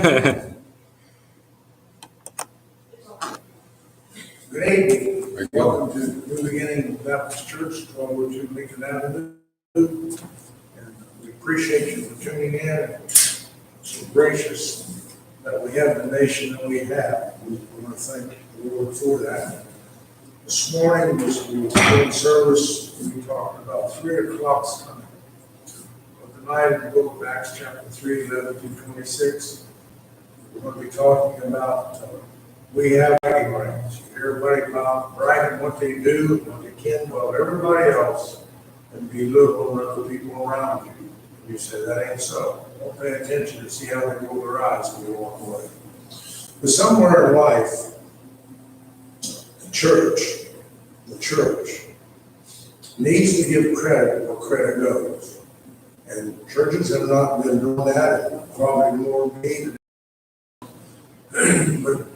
Good evening. Welcome to New Beginning Baptist Church, 1202 Lincoln Avenue. And we appreciate you for tuning in. It's so gracious that we have the nation that we have. We want to thank the Lord for that. This morning, as we were in service, we talked about 3 o'clock's time. But tonight, in the book of Acts, chapter 3, 11 through 26, we're going to be talking about we have bragging rights. You hear everybody about bragging what they do, what they can above everybody else, and belittle other people around you. And you say, that ain't so. Don't pay attention to see how they roll their eyes when they walk away. But somewhere in life, the church needs to give credit where credit goes. And churches have not been doing that, and probably more needed. But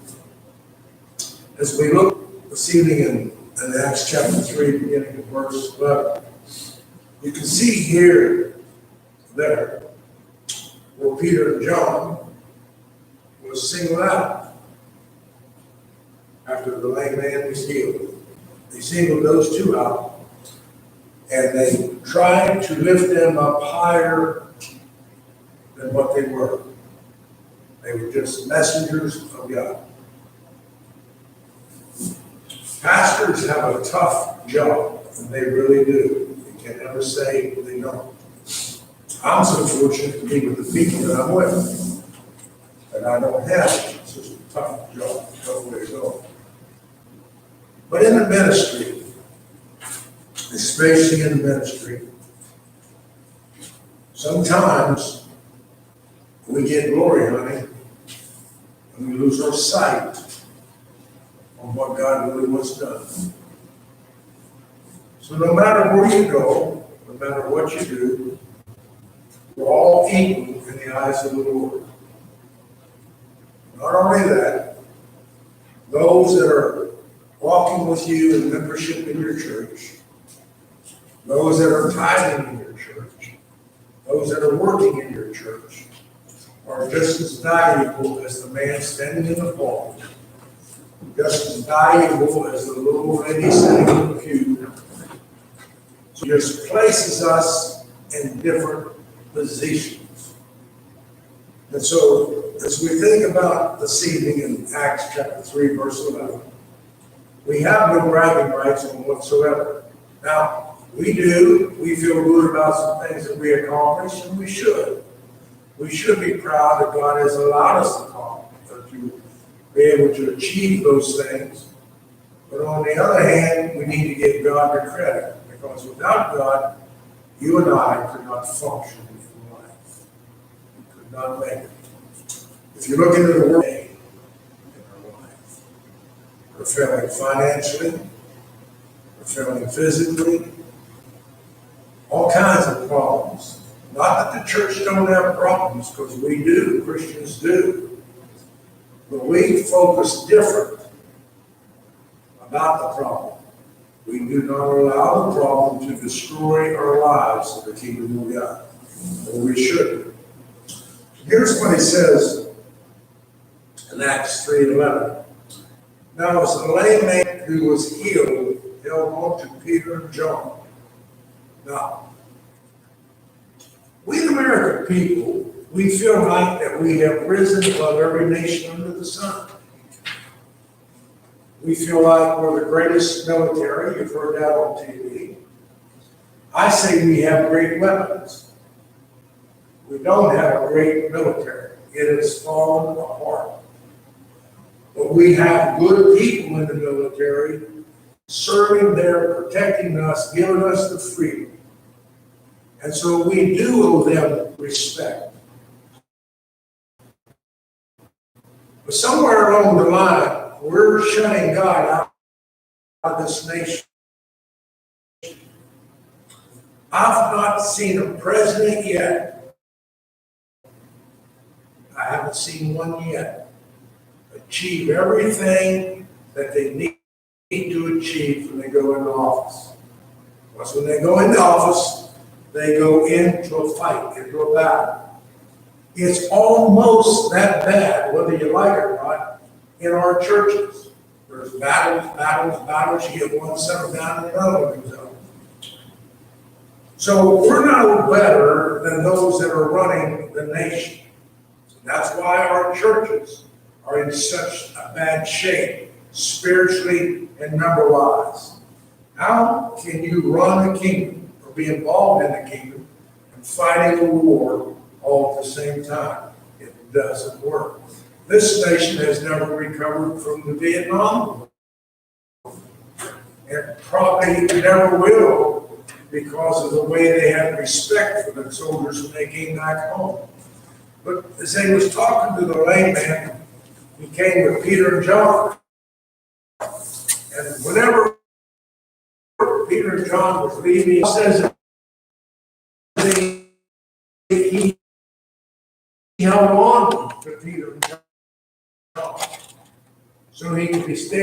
as we look this evening in Acts chapter 3, beginning of verse 11, you can see here, there, where Peter and John was singled out after the lame man was healed. They singled those two out, and they tried to lift them up higher than what they were. They were just messengers of God. Pastors have a tough job, and they really do. You can never say they don't. I'm so fortunate to be with the people that I'm with, and I don't have it. It's just a tough job, tough way to go. But in the ministry, especially in the ministry, sometimes we get glory, honey, and we lose our sight on what God really wants done. So no matter where you go, no matter what you do, we're all equal in the eyes of the Lord. Not only that, those that are walking with you in membership in your church, those that are tithing in your church, those that are working in your church, are just as valuable as the man standing in the pulpit, just as valuable as the little lady sitting in the pew. So it just places us in different positions. And so, as we think about this evening in Acts chapter 3, verse 11, we have no bragging rights on whatsoever. Now, we feel good about some things that we accomplished, and we should. We should be proud that God has allowed us to be able to achieve those things. But on the other hand, we need to give God the credit, because without God, you and I could not function in life. We could not make it. If you look into the world in our life, we're failing financially, we're failing physically, all kinds of problems. Not that the church don't have problems, because we do, Christians do. But we focus different about the problem. We do not allow the problem to destroy our lives in the kingdom of God. Or we shouldn't. Here's what he says in Acts 3:11. Now, as the lame man who was healed held on to Peter and John. Now, we American people, we feel like that we have risen above every nation under the sun. We feel like we're the greatest military. You've heard that on TV. I say we have great weapons. We don't have a great military. It has fallen apart. But we have good people in the military serving there, protecting us, giving us the freedom. And so we do owe them respect. But somewhere along the line, we're shutting God out of this nation. I've not seen a president yet. I haven't seen one yet achieve everything that they need to achieve when they go into office. Because when they go into office, they go into a fight, into a battle. It's almost that bad, whether you like it or not, in our churches. There's battles, you get one settled down and another one comes up. So we're no better than those that are running the nation. That's why our churches are in such a bad shape, spiritually and number-wise. How can you run a kingdom or be involved in a kingdom and fighting a war all at the same time? It doesn't work. This nation has never recovered from the Vietnam War. And probably never will, because of the way they had respect for the soldiers when they came back home. But as they was talking to the lame man, he came with Peter and John. And whenever Peter and John was leaving, he says he held on to Peter and John so he could be stable.